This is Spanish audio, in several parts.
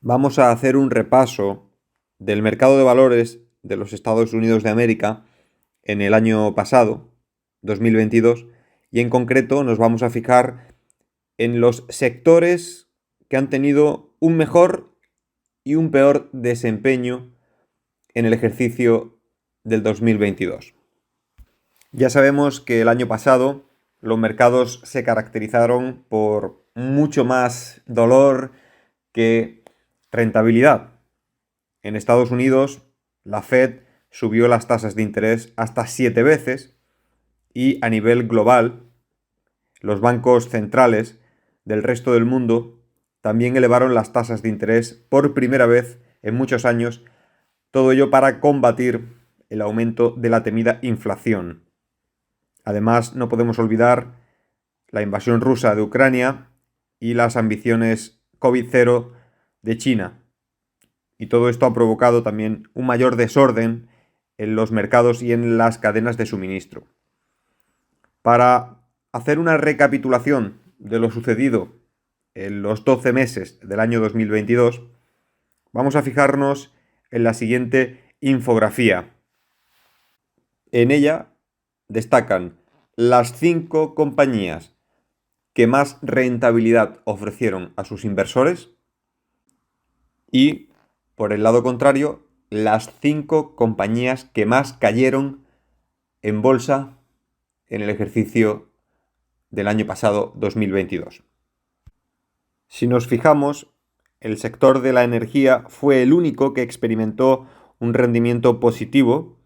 Vamos a hacer un repaso del mercado de valores de los Estados Unidos de América en el año pasado, 2022, y en concreto nos vamos a fijar en los sectores que han tenido un mejor y un peor desempeño en el ejercicio del 2022. Ya sabemos que el año pasado los mercados se caracterizaron por mucho más dolor que rentabilidad. En Estados Unidos, la Fed subió las tasas de interés hasta 7 veces y a nivel global, los bancos centrales del resto del mundo también elevaron las tasas de interés por primera vez en muchos años, todo ello para combatir el aumento de la temida inflación. Además, no podemos olvidar la invasión rusa de Ucrania y las ambiciones COVID-0 de China. Y todo esto ha provocado también un mayor desorden en los mercados y en las cadenas de suministro. Para hacer una recapitulación de lo sucedido en los 12 meses del año 2022, vamos a fijarnos en la siguiente infografía. En ella destacan las 5 compañías que más rentabilidad ofrecieron a sus inversores y, por el lado contrario, las 5 compañías que más cayeron en bolsa en el ejercicio del año pasado 2022. Si nos fijamos, el sector de la energía fue el único que experimentó un rendimiento positivo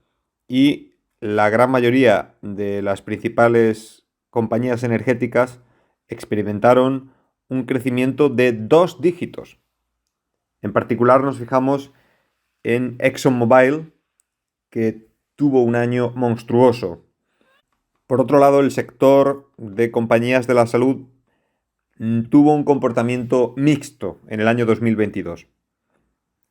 y la gran mayoría de las principales compañías energéticas experimentaron un crecimiento de 2 dígitos. En particular nos fijamos en ExxonMobil, que tuvo un año monstruoso. Por otro lado, el sector de compañías de la salud tuvo un comportamiento mixto en el año 2022.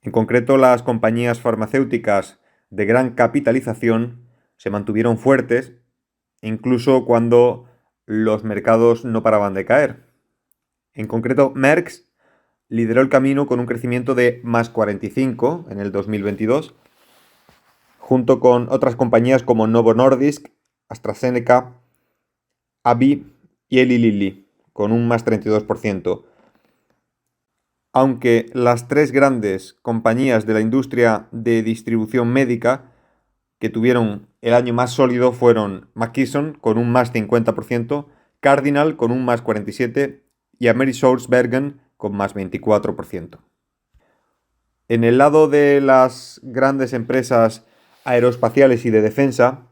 En concreto, las compañías farmacéuticas de gran capitalización se mantuvieron fuertes, incluso cuando los mercados no paraban de caer. En concreto, Merck lideró el camino con un crecimiento de más 45 en el 2022, junto con otras compañías como Novo Nordisk, AstraZeneca, AbbVie y Eli Lilly, con un más 32%. Aunque las 3 grandes compañías de la industria de distribución médica que tuvieron el año más sólido fueron McKesson con un más 50%, Cardinal con un más 47% y AmerisourceBergen con más 24%. En el lado de las grandes empresas aeroespaciales y de defensa,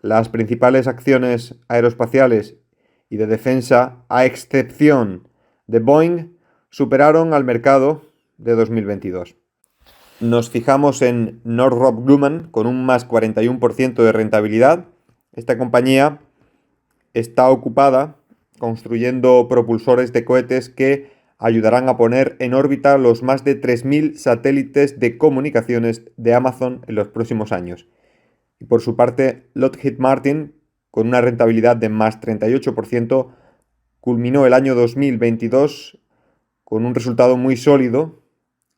las principales acciones aeroespaciales y de defensa, a excepción de Boeing, superaron al mercado de 2022. Nos fijamos en Northrop Grumman con un más 41% de rentabilidad. Esta compañía está ocupada construyendo propulsores de cohetes que ayudarán a poner en órbita los más de 3.000 satélites de comunicaciones de Amazon en los próximos años. Y por su parte, Lockheed Martin, con una rentabilidad de más 38%, culminó el año 2022 con un resultado muy sólido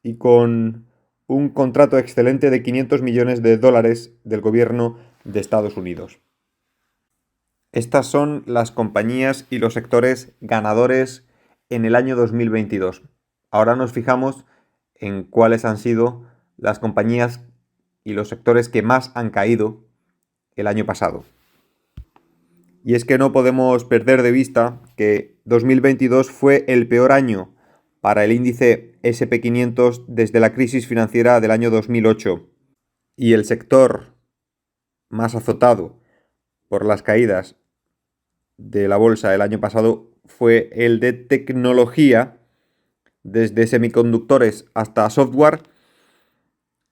y con un contrato excelente de $500 millones del gobierno de Estados Unidos. Estas son las compañías y los sectores ganadores en el año 2022. Ahora nos fijamos en cuáles han sido las compañías y los sectores que más han caído el año pasado. Y es que no podemos perder de vista que 2022 fue el peor año para el índice S&P 500 desde la crisis financiera del año 2008. Y el sector más azotado por las caídas de la bolsa el año pasado fue el de tecnología, desde semiconductores hasta software.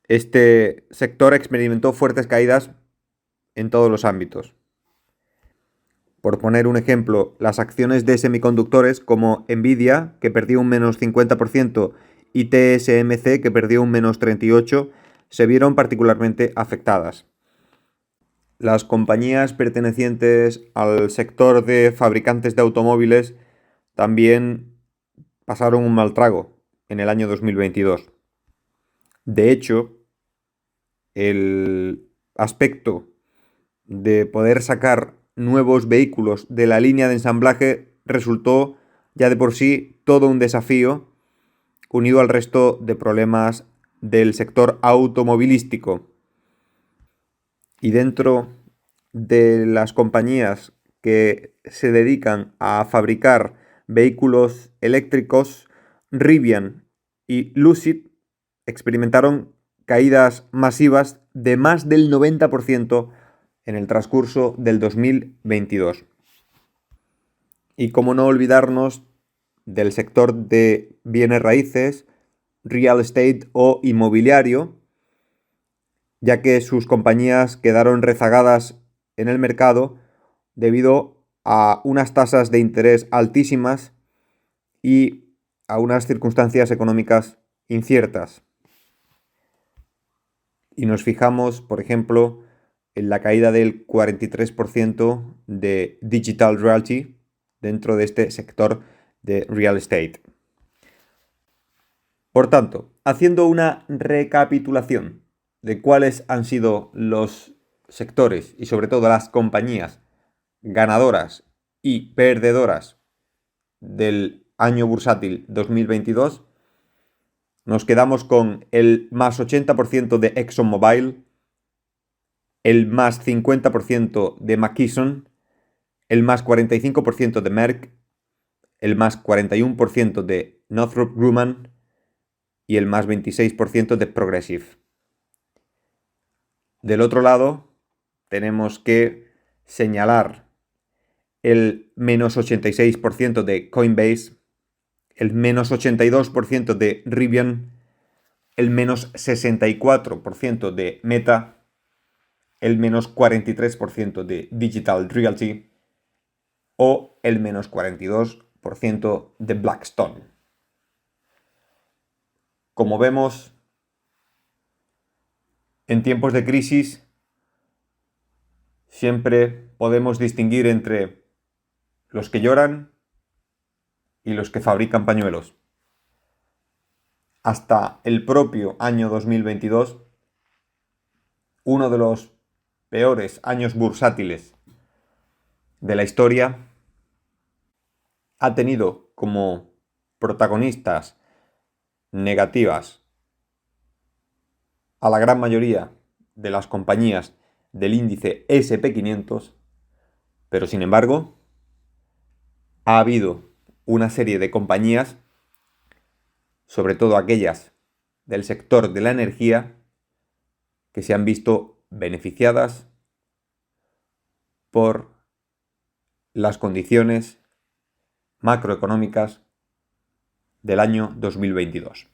Este sector experimentó fuertes caídas en todos los ámbitos. Por poner un ejemplo, las acciones de semiconductores como Nvidia, que perdió un menos 50%, y TSMC, que perdió un menos 38%, se vieron particularmente afectadas. Las compañías pertenecientes al sector de fabricantes de automóviles también pasaron un mal trago. en el año 2022. De hecho, el aspecto de poder sacar nuevos vehículos de la línea de ensamblaje resultó ya de por sí todo un desafío, unido al resto de problemas del sector automovilístico. Y dentro de las compañías que se dedican a fabricar vehículos eléctricos, Rivian y Lucid experimentaron caídas masivas de más del 90% en el transcurso del 2022. Y cómo no olvidarnos del sector de bienes raíces, real estate o inmobiliario, ya que sus compañías quedaron rezagadas en el mercado debido a unas tasas de interés altísimas y a unas circunstancias económicas inciertas. Y nos fijamos, por ejemplo, en la caída del 43% de Digital Realty dentro de este sector de real estate. Por tanto, haciendo una recapitulación de cuáles han sido los sectores y sobre todo las compañías ganadoras y perdedoras del año bursátil 2022, nos quedamos con el más 80% de ExxonMobil, el más 50% de McKesson, el más 45% de Merck, el más 41% de Northrop Grumman y el más 26% de Progressive. Del otro lado, tenemos que señalar el menos 86% de Coinbase, el menos 82% de Rivian, el menos 64% de Meta, el menos 43% de Digital Realty o el menos 42% de Blackstone. Como vemos, en tiempos de crisis siempre podemos distinguir entre los que lloran y los que fabrican pañuelos. Hasta el propio año 2022, uno de los peores años bursátiles de la historia, ha tenido como protagonistas negativas a la gran mayoría de las compañías del índice SP500, pero sin embargo, ha habido una serie de compañías, sobre todo aquellas del sector de la energía, que se han visto beneficiadas por las condiciones macroeconómicas del año 2022.